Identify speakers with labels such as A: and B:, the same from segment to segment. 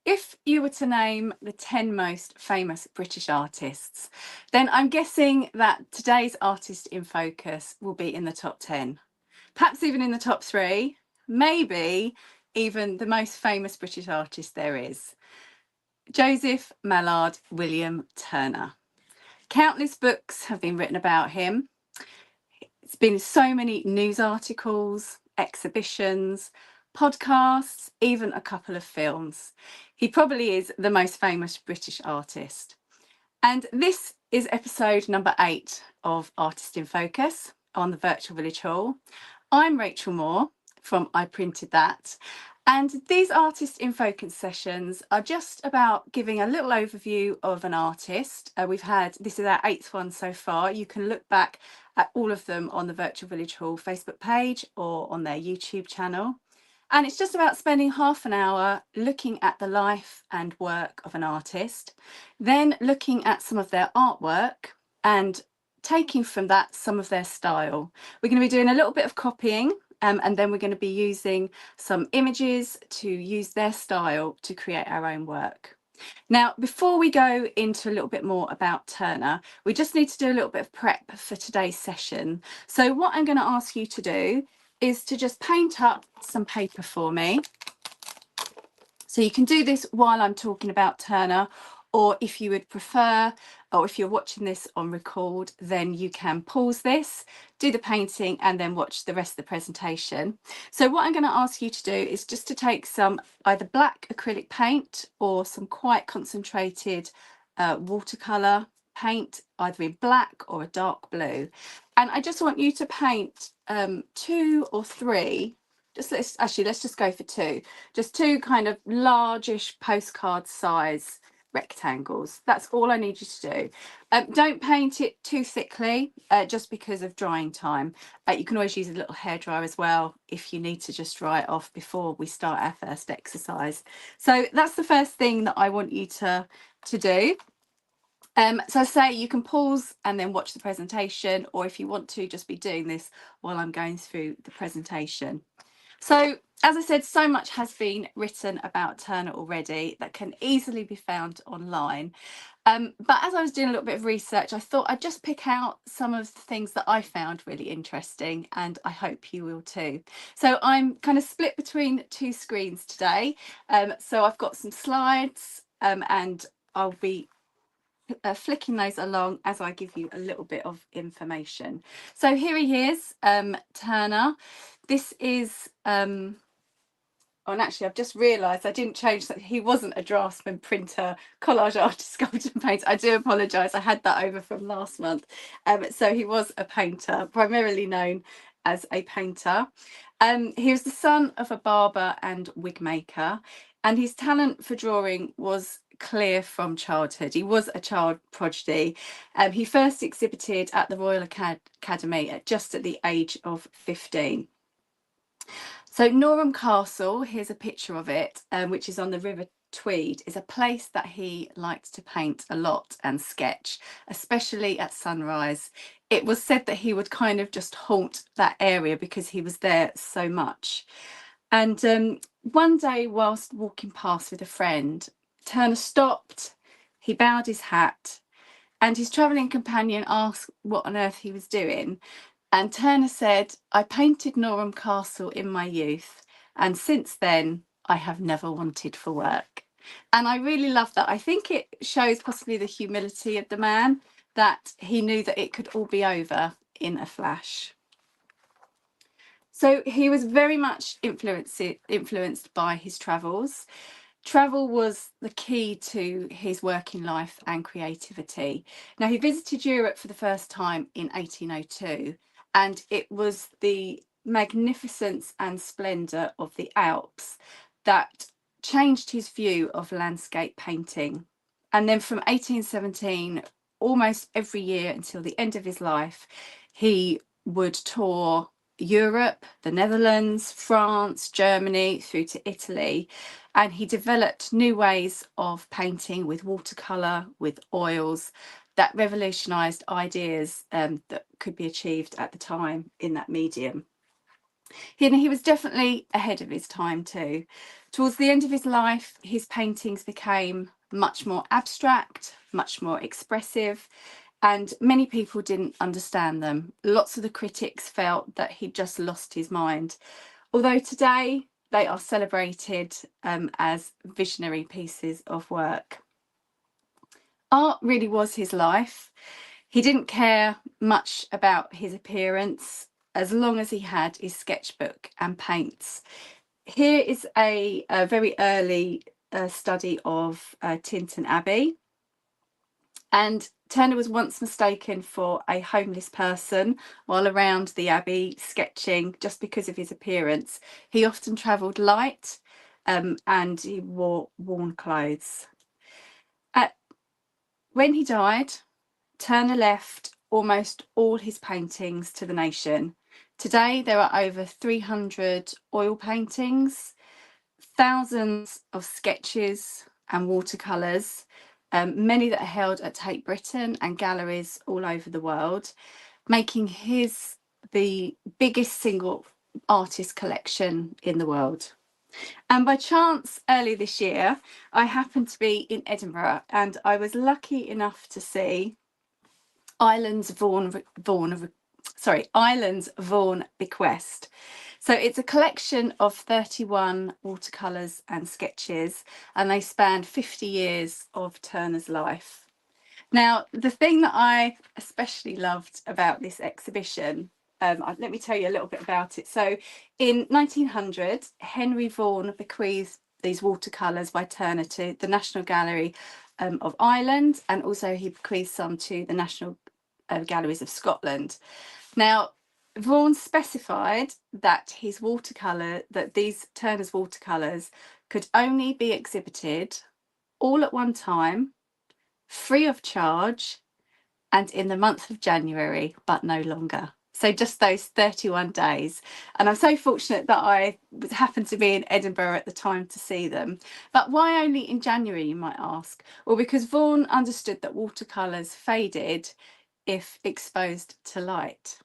A: if you were to name the 10 most famous British artists, then I'm guessing that today's artist in focus will be in the top 10, perhaps even in the top 3, maybe even the most famous British artist there is. Joseph Mallord William Turner. Countless books have been written about him. It's been so many news articles, exhibitions, podcasts, even a couple of films. He probably is the most famous British artist. And this is episode number 8 of Artist in Focus on the Virtual Village Hall. I'm Rachel Moore from I Printed That. And these Artist in Focus sessions are just about giving a little overview of an artist. This is our 8th one so far. You can look back at all of them on the Virtual Village Hall Facebook page or on their YouTube channel. And it's just about spending half an hour looking at the life and work of an artist, then looking at some of their artwork and taking from that some of their style. We're going to be doing a little bit of copying, and then we're going to be using some images to use their style to create our own work. Now, before we go into a little bit more about Turner, we just need to do a little bit of prep for today's session. So what I'm going to ask you to do is to just paint up some paper for me. So you can do this while I'm talking about Turner, or if you would prefer, or if you're watching this on record, then you can pause this, do the painting, and then watch the rest of the presentation. So what I'm going to ask you to do is just to take some either black acrylic paint or some quite concentrated watercolour paint, either in black or a dark blue. And I just want you to paint 2 or 3. Let's just go for 2. Just 2 kind of largish postcard size rectangles. That's all I need you to do. Don't paint it too thickly, just because of drying time. You can always use a little hairdryer as well if you need to just dry it off before we start our first exercise. So that's the first thing that I want you to do. So I say you can pause and then watch the presentation, or if you want to just be doing this while I'm going through the presentation. So, as I said, so much has been written about Turner already that can easily be found online. But as I was doing a little bit of research, I thought I'd just pick out some of the things that I found really interesting, and I hope you will too. So I'm kind of split between 2 screens today. So I've got some slides, and I'll be flicking those along as I give you a little bit of information. So here he is, Turner. This is and actually I've just realised I didn't change that he wasn't a draftsman, printer, collage artist, sculptor and painter. I do apologise, I had that over from last month. So he was a painter, primarily known as a painter. He was the son of a barber and wig maker, and his talent for drawing was clear from childhood. He was a child prodigy. He first exhibited at the Royal Academy just at the age of 15. So Norham Castle, here's a picture of it, which is on the River Tweed, is a place that he liked to paint a lot and sketch, especially at sunrise. It was said that he would kind of just haunt that area because he was there so much. And one day, whilst walking past with a friend, Turner stopped, he bowed his hat, and his travelling companion asked what on earth he was doing. And Turner said, "I painted Norham Castle in my youth, and since then I have never wanted for work." And I really love that. I think it shows possibly the humility of the man, that he knew that it could all be over in a flash. So he was very much influenced by his travels. Travel was the key to his working life and creativity. Now, he visited Europe for the first time in 1802, and it was the magnificence and splendour of the Alps that changed his view of landscape painting. And then from 1817, almost every year until the end of his life, he would tour Europe, the Netherlands, France, Germany, through to Italy. And he developed new ways of painting with watercolour, with oils, that revolutionised ideas that could be achieved at the time in that medium. He was definitely ahead of his time too. Towards the end of his life, his paintings became much more abstract, much more expressive, and many people didn't understand them. Lots of the critics felt that he'd just lost his mind. Although today they are celebrated as visionary pieces of work. Art really was his life. He didn't care much about his appearance as long as he had his sketchbook and paints. Here is a very early study of Tintern Abbey. And Turner was once mistaken for a homeless person while around the Abbey sketching just because of his appearance. He often travelled light and he wore worn clothes. When he died, Turner left almost all his paintings to the nation. Today there are over 300 oil paintings, thousands of sketches and watercolours, many that are held at Tate Britain and galleries all over the world, making his the biggest single artist collection in the world. And by chance, early this year, I happened to be in Edinburgh and I was lucky enough to see Islands Vaughan Bequest. So it's a collection of 31 watercolours and sketches, and they span 50 years of Turner's life. Now, the thing that I especially loved about this exhibition, let me tell you a little bit about it. So in 1900, Henry Vaughan bequeathed these watercolours by Turner to the National Gallery of Ireland, and also he bequeathed some to the National Galleries of Scotland. Now, Vaughan specified that these Turner's watercolours could only be exhibited all at one time, free of charge, and in the month of January, but no longer. So just those 31 days. And I'm so fortunate that I happened to be in Edinburgh at the time to see them. But why only in January, you might ask? Well, because Vaughan understood that watercolours faded if exposed to light.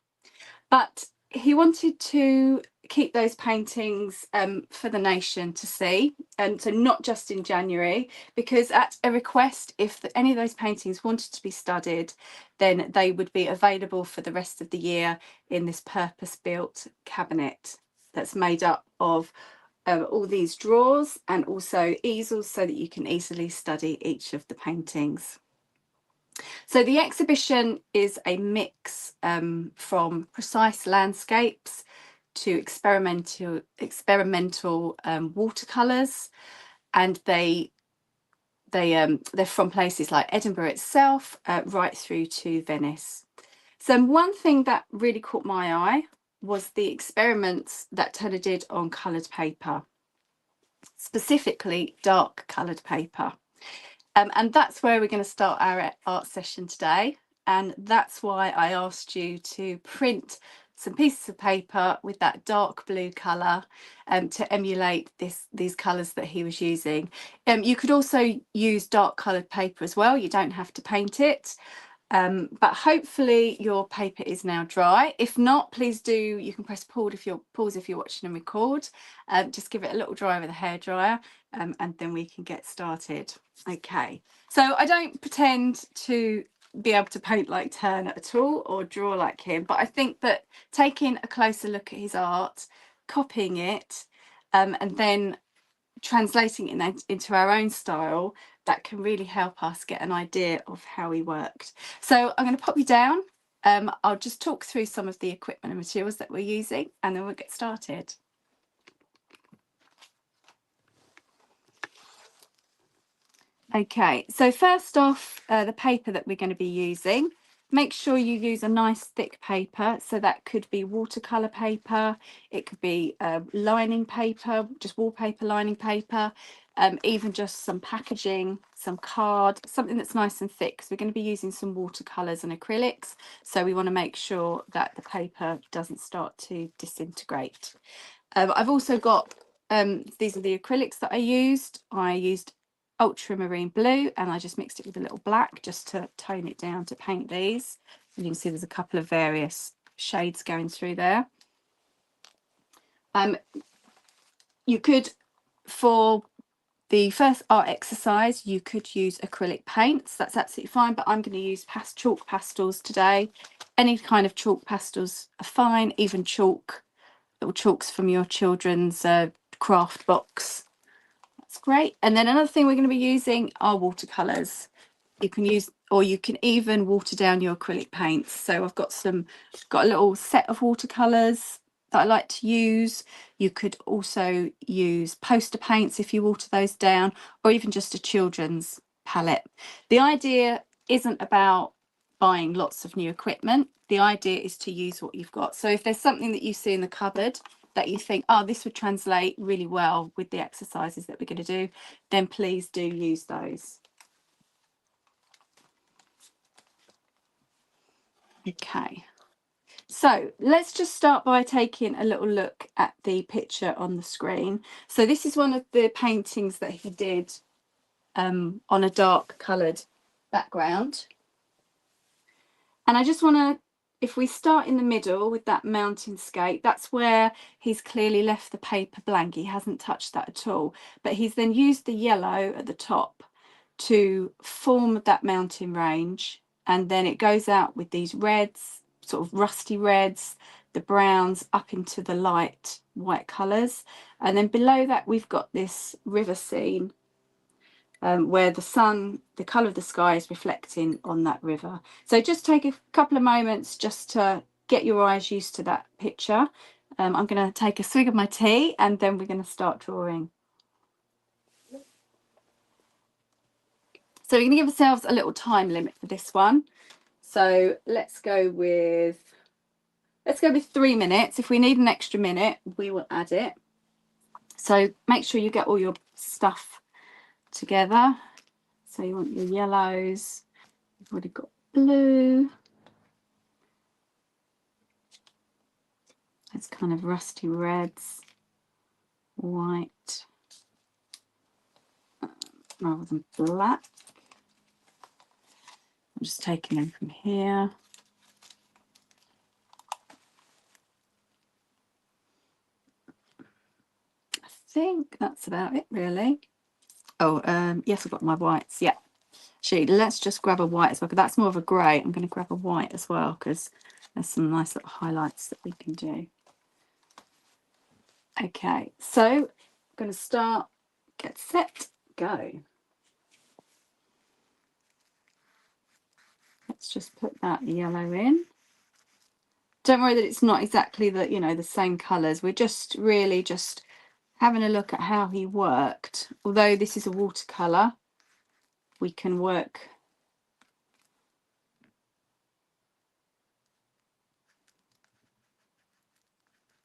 A: But he wanted to keep those paintings for the nation to see, and so not just in January, because at a request, if any of those paintings wanted to be studied, then they would be available for the rest of the year in this purpose-built cabinet that's made up of all these drawers and also easels so that you can easily study each of the paintings. So the exhibition is a mix from precise landscapes to experimental watercolours, and they're from places like Edinburgh itself right through to Venice. So one thing that really caught my eye was the experiments that Turner did on coloured paper, specifically dark coloured paper. And that's where we're going to start our art session today. And that's why I asked you to print some pieces of paper with that dark blue colour to emulate these colours that he was using. You could also use dark coloured paper as well. You don't have to paint it. But hopefully your paper is now dry. If not, please do, you can press pause if you're watching and record. Just give it a little dry with a hairdryer and then we can get started. Okay, so I don't pretend to be able to paint like Turner at all or draw like him, but I think that taking a closer look at his art, copying it, and then translating it into our own style, that can really help us get an idea of how he worked. So I'm going to pop you down. I'll just talk through some of the equipment and materials that we're using, and then we'll get started. Okay, so first off, the paper that we're going to be using. Make sure you use a nice thick paper. So that could be watercolour paper, it could be lining paper, just wallpaper lining paper, even just some packaging, some card, something that's nice and thick, because we're going to be using some watercolours and acrylics. So we want to make sure that the paper doesn't start to disintegrate. I've also got, these are the acrylics that I used. I used ultramarine blue and I just mixed it with a little black just to tone it down to paint these. And you can see there's a couple of various shades going through there. You could, for the first art exercise, you could use acrylic paints. That's absolutely fine, but I'm going to use chalk pastels today. Any kind of chalk pastels are fine, even chalk, little chalks from your children's craft box. That's great. And then another thing we're going to be using are watercolours. You can use, or you can even water down your acrylic paints. So I've got a little set of watercolours that I like to use. You could also use poster paints if you water those down, or even just a children's palette. The idea isn't about buying lots of new equipment. The idea is to use what you've got. So if there's something that you see in the cupboard that you think, oh, this would translate really well with the exercises that we're going to do, then please do use those. Okay, so let's just start by taking a little look at the picture on the screen. So this is one of the paintings that he did on a dark coloured background. And I just want to, if we start in the middle with that mountainscape, that's where he's clearly left the paper blank. He hasn't touched that at all, but he's then used the yellow at the top to form that mountain range. And then it goes out with these reds, sort of rusty reds, the browns up into the light white colours. And then below that, we've got this river scene where the sun, the colour of the sky is reflecting on that river. So just take a couple of moments just to get your eyes used to that picture. I'm going to take a swig of my tea and then we're going to start drawing. So we're going to give ourselves a little time limit for this one. So let's go with 3 minutes. If we need an extra minute, we will add it. So make sure you get all your stuff together. So you want your yellows. We've already got blue. It's kind of rusty reds, white, rather than black. I'm just taking them from here. I think that's about it, really. Oh, yes, I've got my whites. Yeah. Actually, let's just grab a white as well, because that's more of a grey. I'm going to grab a white as well, because there's some nice little highlights that we can do. Okay, so I'm going to start, get set, go. Let's just put that yellow in. Don't worry that it's not exactly the, you know, the same colours. We're just really just having a look at how he worked. Although this is a watercolour, we can work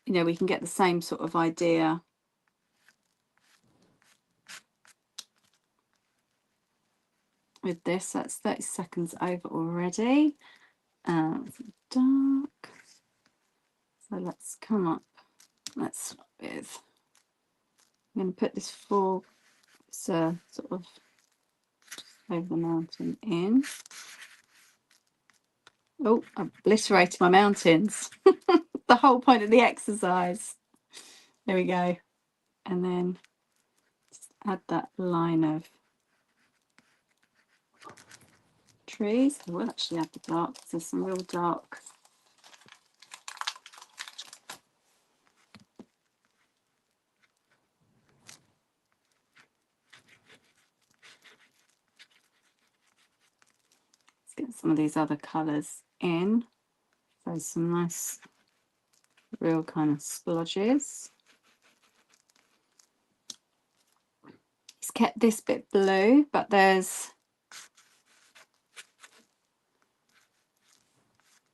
A: you know, we can get the same sort of idea. With this, that's 30 seconds over already. Dark. So let's come up. Let's start with. I'm going to put this full sort of over the mountain in. Oh, I've obliterated my mountains. The whole point of the exercise. There we go. And then just add that line of trees. We'll actually add the dark. There's some real dark. Let's get some of these other colours in. So some nice real kind of splodges. He's kept this bit blue, but there's a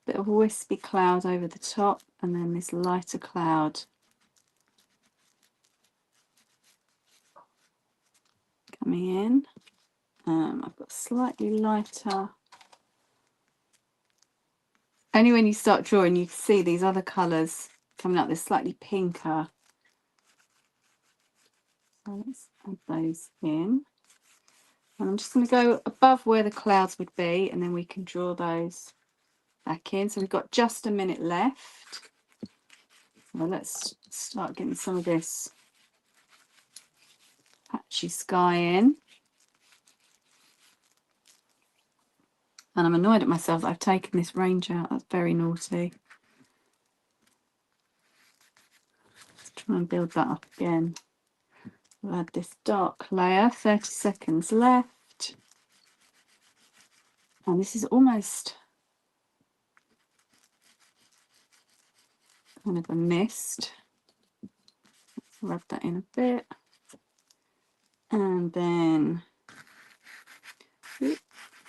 A: bit of a wispy cloud over the top, and then this lighter cloud coming in. I've got slightly lighter. Only when you start drawing, you can see these other colours coming up. They're slightly pinker. So let's add those in. And I'm just going to go above where the clouds would be, and then we can draw those back in. So we've got just a minute left. Well, let's start getting some of this patchy sky in. And I'm annoyed at myself that I've taken this range out. That's very naughty. Let's try and build that up again. We'll add this dark layer, 30 seconds left. And this is almost kind of a mist. Let's rub that in a bit. And then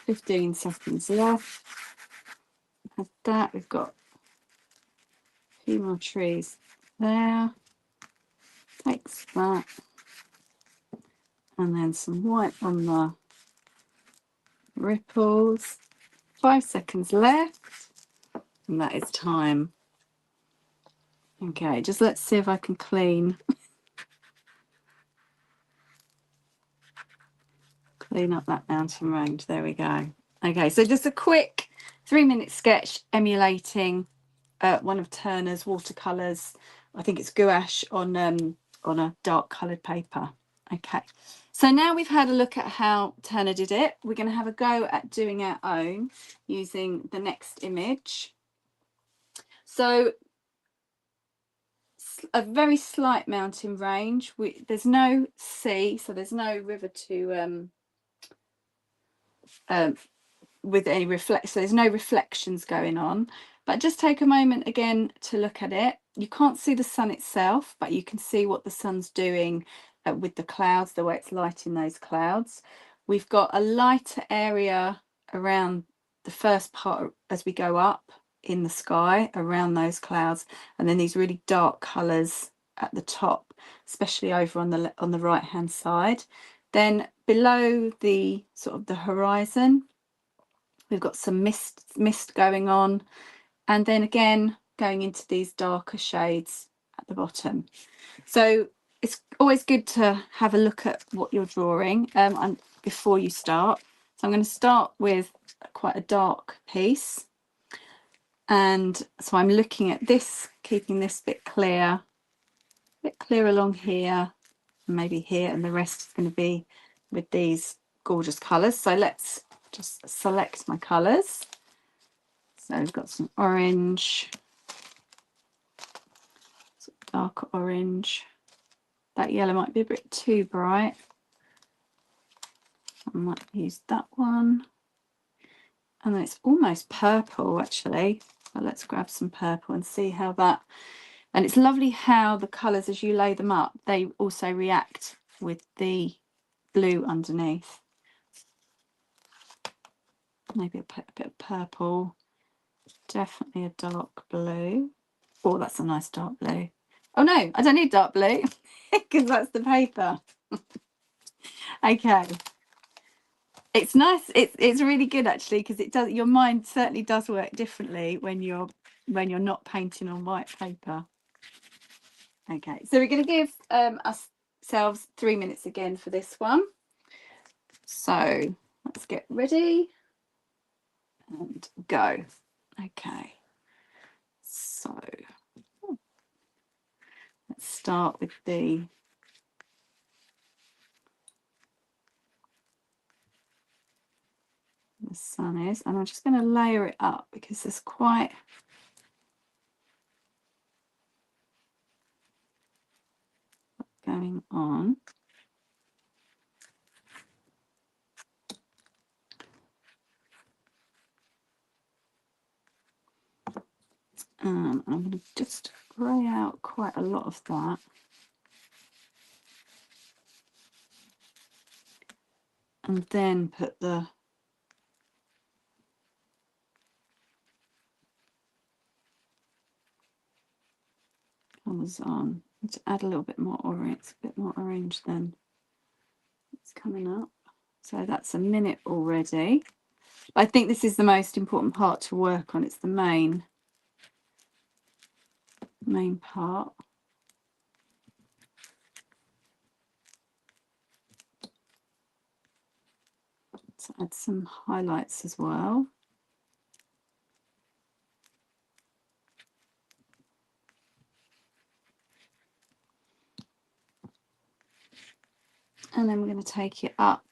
A: 15 seconds left. Have that. We've got a few more trees there. Takes that. And then some white on the ripples. 5 seconds left. And that is time. Okay, just let's see if I can clean up that mountain range. There we go. Okay, so just a quick 3-minute sketch emulating one of Turner's watercolours. I think it's gouache on a dark coloured paper. Okay, so now we've had a look at how Turner did it. We're going to have a go at doing our own using the next image. So a very slight mountain range. There's no sea, so there's no river to with any so there's no reflections going on. But just take a moment again to look at it. You can't see the sun itself, but you can see what the sun's doing with the clouds, the way it's lighting those clouds. We've got a lighter area around the first part as we go up in the sky around those clouds, and then these really dark colours at the top, especially over on the right hand side. Then below the sort of the horizon, we've got some mist going on, and then again going into these darker shades at the bottom. So it's always good to have a look at what you're drawing and before you start. So I'm going to start with quite a dark piece, and so I'm looking at this, keeping this bit clear along here, maybe here, and the rest is going to be with these gorgeous colours. So let's just select my colours. So I've got some orange, some dark orange. That yellow might be a bit too bright. I might use that one. And then it's almost purple actually. So let's grab some purple and see how that, and it's lovely how the colours, as you lay them up, they also react with the blue underneath. Maybe a bit of purple. Definitely a dark blue. Oh, that's a nice dark blue. Oh no, I don't need dark blue because that's the paper. Okay. It's nice. It's really good actually, because it does, your mind certainly does work differently when you're not painting on white paper. Okay, so we're going to give ourselves 3 minutes again for this one. So let's get ready and go. Okay, so let's start with the sun is, and I'm just going to layer it up because there's quite going on. I'm going to just grey out quite a lot of that. And then put the colours on. To add a little bit more orange than it's coming up. So that's a minute already. I think this is the most important part to work on. It's the main part. Let's add some highlights as well. And then we're going to take it up.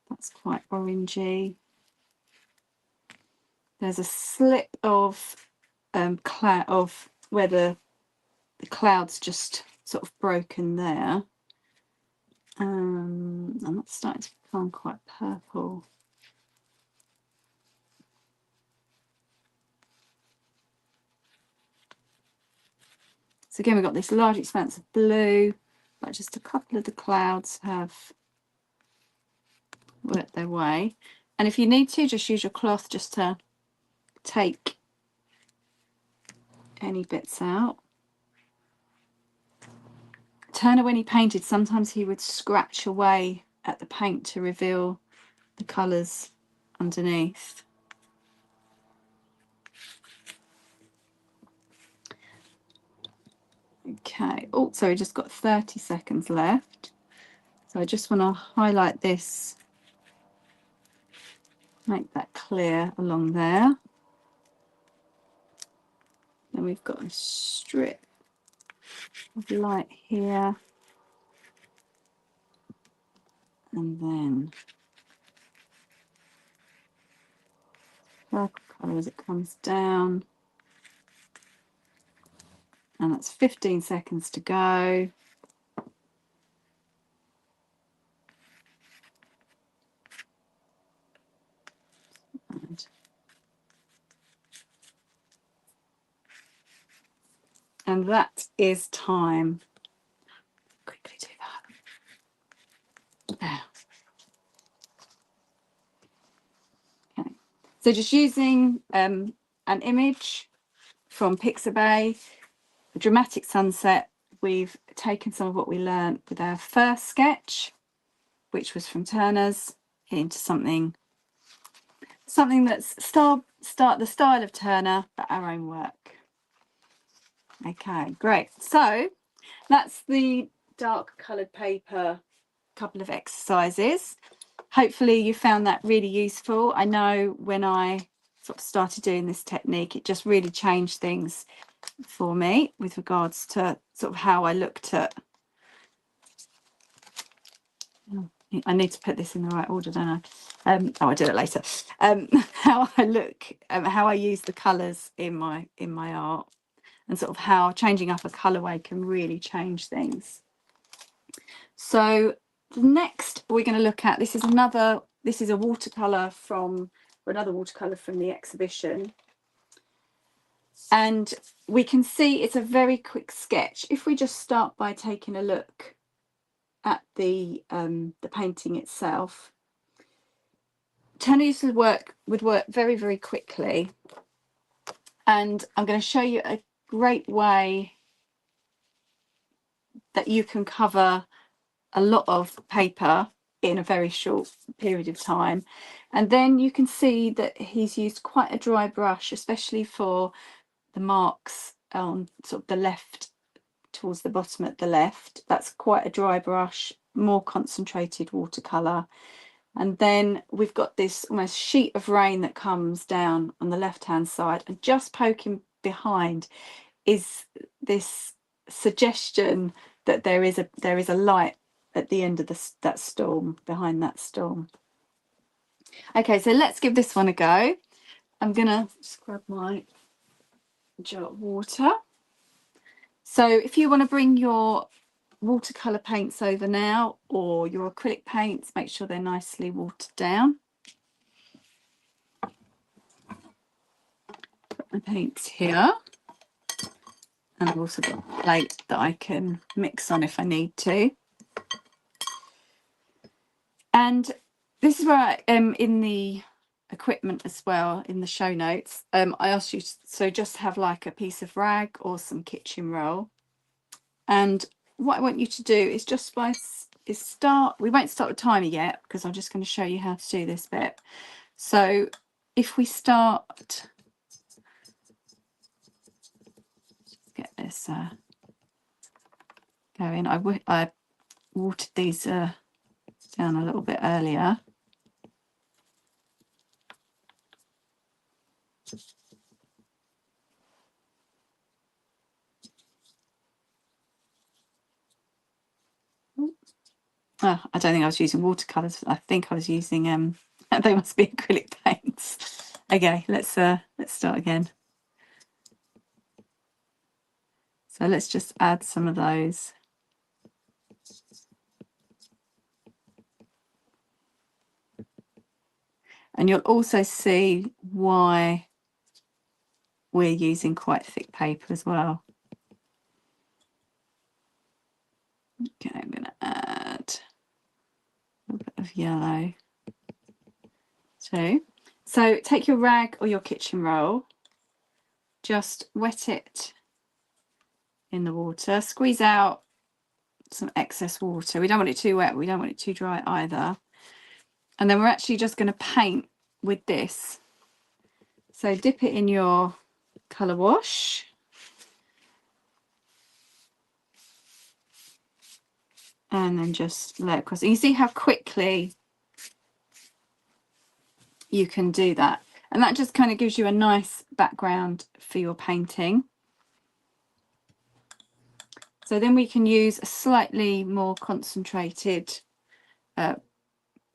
A: That's quite orangey. There's a slip of cloud of where the cloud's just sort of broken there. And that's starting to become quite purple. So again, we've got this large expanse of blue, but just a couple of the clouds have worked their way. And if you need to, just use your cloth just to take any bits out. Turner, when he painted, sometimes he would scratch away at the paint to reveal the colours underneath. Okay, oh, so we just got 30 seconds left. So I just want to highlight this, make that clear along there. Then we've got a strip of light here. And then purple colour as it comes down. And that's 15 seconds to go. And that is time. Quickly do that. There. Okay. So just using an image from Pixabay, a dramatic sunset. We've taken some of what we learned with our first sketch, which was from Turner's, into something that's the style of Turner, but our own work. Okay, great. So that's the dark coloured paper couple of exercises. Hopefully you found that really useful. I know when I sort of started doing this technique, it just really changed things for me with regards to sort of how I looked at. I need to put this in the right order, don't I? I'll do it later. How I look, how I use the colours in my art, and sort of how changing up a colourway can really change things. So the next we're going to look at, this is a watercolour from the exhibition. And we can see it's a very quick sketch. If we just start by taking a look at the painting itself, Turner used to would work very, very quickly. And I'm going to show you a great way that you can cover a lot of paper in a very short period of time. And then you can see that he's used quite a dry brush, especially for the marks on sort of the left, towards the bottom at the left. That's quite a dry brush, more concentrated watercolour. And then we've got this almost sheet of rain that comes down on the left hand side, and just poking behind is this suggestion that there is a light at the end of that storm, behind that storm. Okay, so let's give this one a go. I'm gonna just grab my jar of water. So if you want to bring your watercolour paints over now, or your acrylic paints, make sure they're nicely watered down. Put my paints here, and I've also got a plate that I can mix on if I need to. And this is where I am in the equipment as well, in the show notes. I asked you to just have like a piece of rag or some kitchen roll. And what I want you to do is just we won't start the timer yet because I'm just going to show you how to do this bit. So if we start, get this going. I watered these down a little bit earlier. Oh, I don't think I was using watercolours. I think I was using they must be acrylic paints. Okay, let's start again. So let's just add some of those. And you'll also see why we're using quite thick paper as well. Okay, I'm going to add a little bit of yellow too. So take your rag or your kitchen roll, just wet it in the water, squeeze out some excess water. We don't want it too wet, we don't want it too dry either. And then we're actually just going to paint with this. So dip it in your colour wash. And then just let it across. And you see how quickly you can do that. And that just kind of gives you a nice background for your painting. So then we can use a slightly more concentrated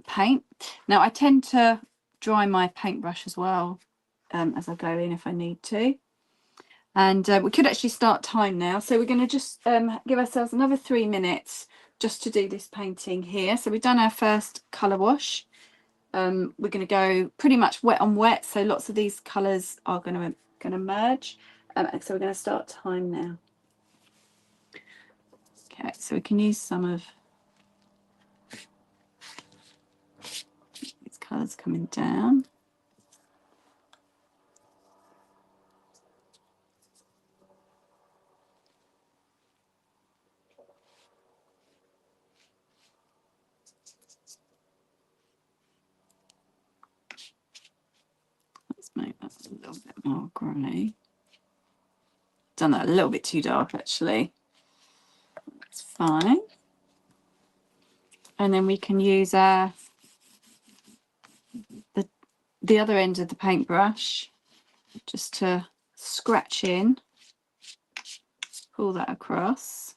A: paint. Now I tend to dry my paintbrush as well as I go in if I need to. And we could actually start time now. So we're going to just give ourselves another 3 minutes just to do this painting here. So we've done our first colour wash. We're going to go pretty much wet on wet. So lots of these colours are going to merge. So we're going to start time now. Okay, so we can use some of these colours coming down. Let's make that a little bit more grey. Done that a little bit too dark actually. That's fine. And then we can use the other end of the paintbrush just to scratch in, pull that across,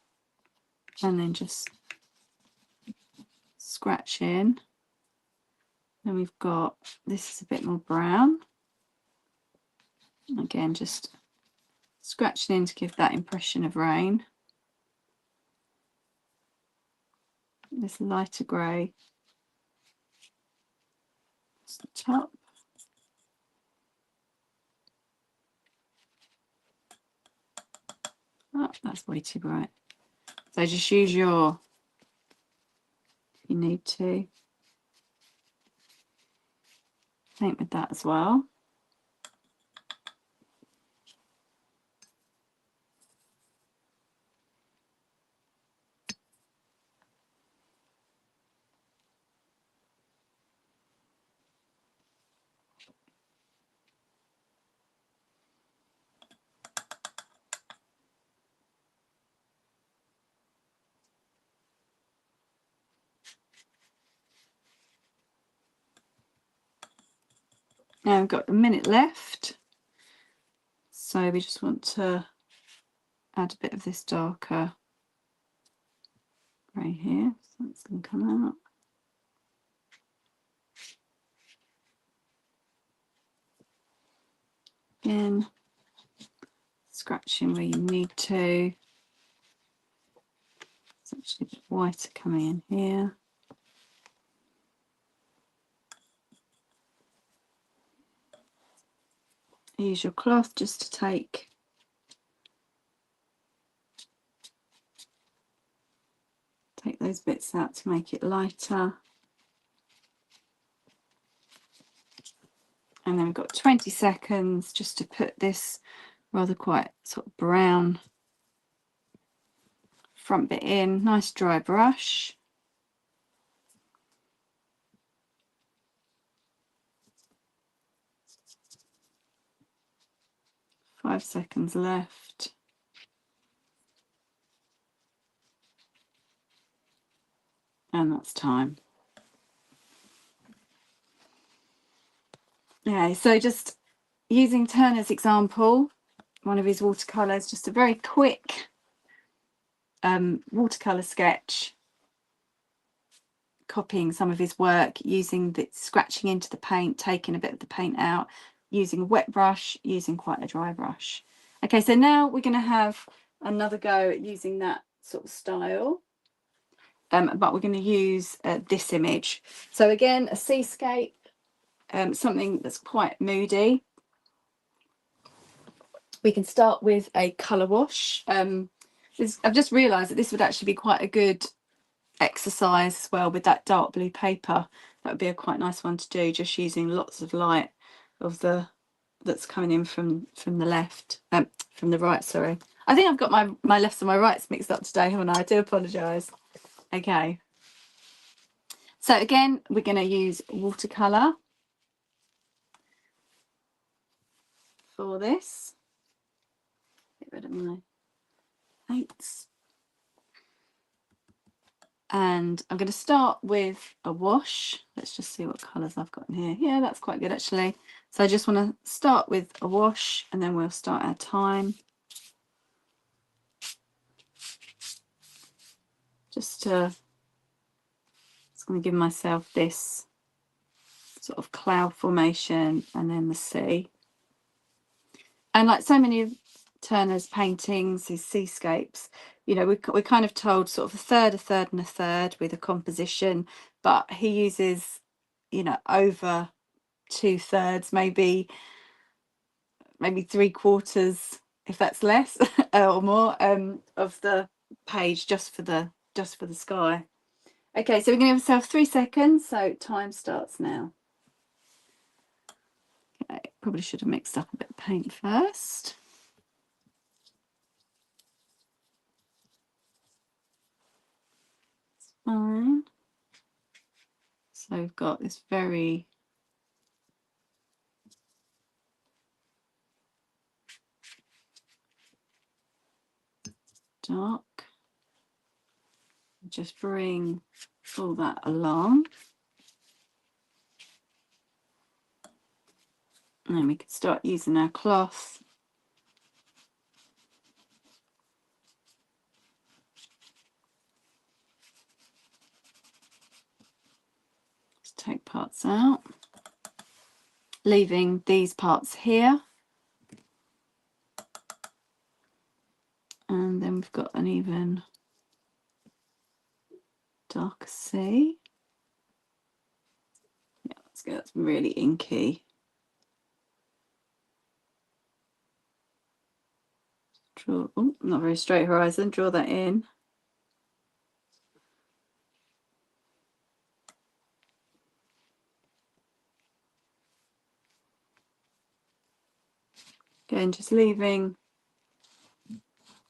A: and then just scratch in. Then we've got, this is a bit more brown. Again, just scratching in to give that impression of rain. This lighter grey at the top. Oh, that's way too bright. So just use your, if you need to, paint with that as well. Now we've got a minute left, so we just want to add a bit of this darker grey here, so that's going to come out. Again, scratching where you need to. It's actually a bit whiter coming in here. Use your cloth just to take those bits out to make it lighter. And then we've got 20 seconds just to put this rather quite sort of brown front bit in. Nice dry brush. Five seconds left. And that's time. Yeah, so just using Turner's example, one of his watercolours, just a very quick watercolour sketch copying some of his work, using the scratching into the paint, taking a bit of the paint out, using a wet brush, using quite a dry brush. Okay, so now we're going to have another go at using that sort of style, but we're going to use this image. So again, a seascape, something that's quite moody. We can start with a colour wash. I've just realised that this would actually be quite a good exercise as well with that dark blue paper. That would be a quite nice one to do, just using lots of light of that's coming in from the left, from the right, sorry. I think I've got my lefts and my rights mixed up today, haven't I? I do apologise. Okay. So again, we're going to use watercolour for this. Get rid of my paints. And I'm going to start with a wash. Let's just see what colours I've got in here. Yeah, that's quite good actually. So I just want to start with a wash and then we'll start our time. Just going to give myself this sort of cloud formation and then the sea. And like so many of Turner's paintings, his seascapes, you know, we're kind of told sort of a third, and a third with a composition, but he uses, you know, over 2/3, maybe 3/4, if that's less or more, of the page just for the sky. Okay, so we're going to give ourselves 3 seconds, so time starts now. Okay, probably should have mixed up a bit of paint first. It's fine. So we've got this very dark. Just bring all that along. And then we can start using our cloth. Just take parts out, leaving these parts here. And then we've got an even darker sea. Yeah, that's good. That's really inky. Draw, oh, not very straight horizon. Draw that in. Again, just leaving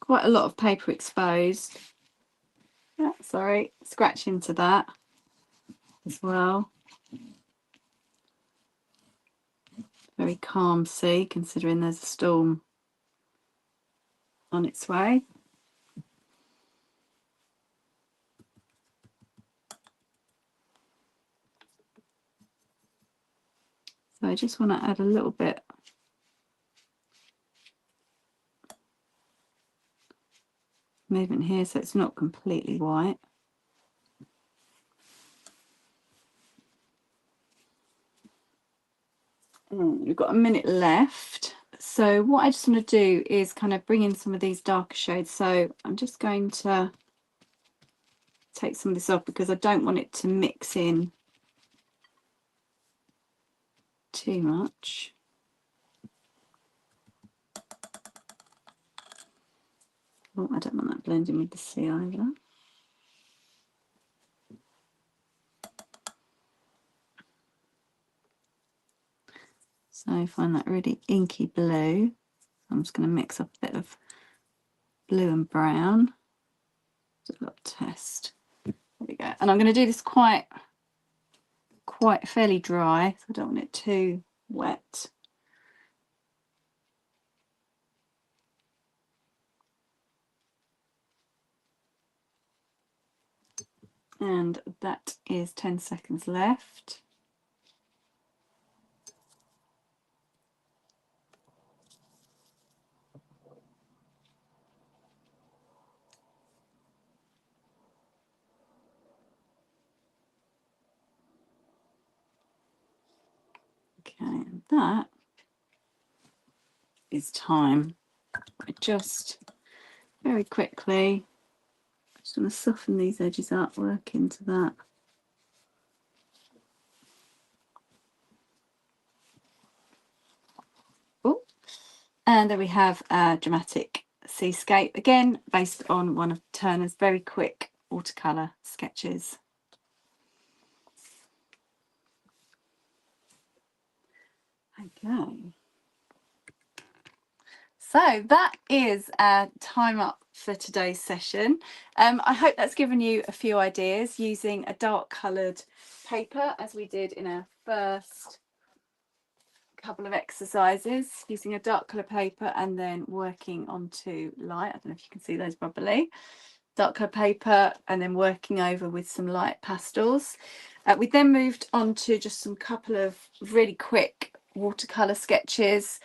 A: quite a lot of paper exposed. Yeah, sorry, scratch into that as well. Very calm sea, considering there's a storm on its way. So I just want to add a little bit movement here so it's not completely white. We've got a minute left. So what I just want to do is kind of bring in some of these darker shades. So I'm just going to take some of this off because I don't want it to mix in too much. Oh, I don't want that blending with the sea either. So I find that really inky blue. I'm just going to mix up a bit of blue and brown. Just a little test. There we go. And I'm going to do this quite fairly dry, so I don't want it too wet. And that is 10 seconds left. that is time. I just very quickly just want to soften these edges up, work into that. Oh, and then we have a dramatic seascape, again based on one of Turner's very quick watercolour sketches. Okay. So that is our time up for today's session. I hope that's given you a few ideas using a dark coloured paper, as we did in our first couple of exercises, using a dark colour paper and then working onto light. I don't know if you can see those properly. Dark colour paper and then working over with some light pastels. We then moved on to just some couple of really quick watercolour sketches,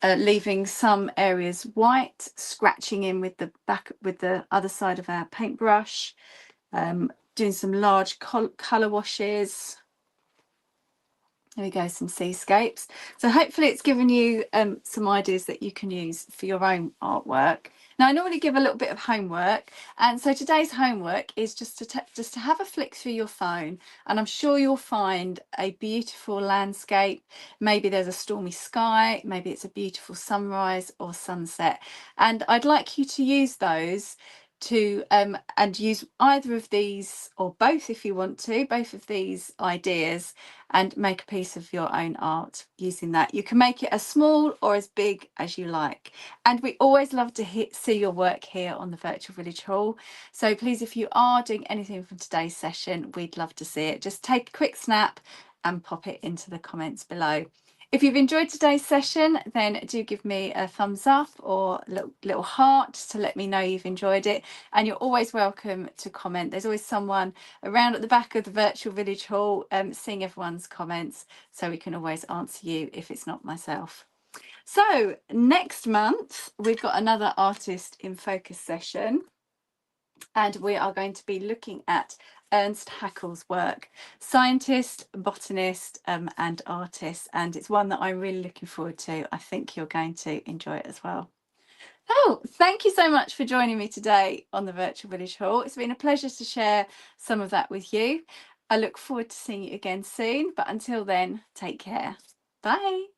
A: leaving some areas white, scratching in with the back with the other side of our paintbrush, doing some large colour washes. There we go, some seascapes. So hopefully it's given you some ideas that you can use for your own artwork. Now, I normally give a little bit of homework, and so today's homework is just to have a flick through your phone, and I'm sure you'll find a beautiful landscape. Maybe there's a stormy sky, maybe it's a beautiful sunrise or sunset, and I'd like you to use those to and use either of these or both if you want to, both of these ideas, and make a piece of your own art using that. You can make it as small or as big as you like. And we always love to see your work here on the Virtual Village Hall. So please, if you are doing anything from today's session, we'd love to see it. Just take a quick snap and pop it into the comments below. If you've enjoyed today's session, then do give me a thumbs up or a little heart to let me know you've enjoyed it. And you're always welcome to comment. There's always someone around at the back of the Virtual Village Hall seeing everyone's comments, so we can always answer you if it's not myself. So next month, we've got another Artist in Focus session, and we are going to be looking at Ernst Haeckel's work, scientist, botanist, and artist, and it's one that I'm really looking forward to. I think you're going to enjoy it as well. Oh, thank you so much for joining me today on the Virtual Village Hall. It's been a pleasure to share some of that with you. I look forward to seeing you again soon, but until then, take care. Bye.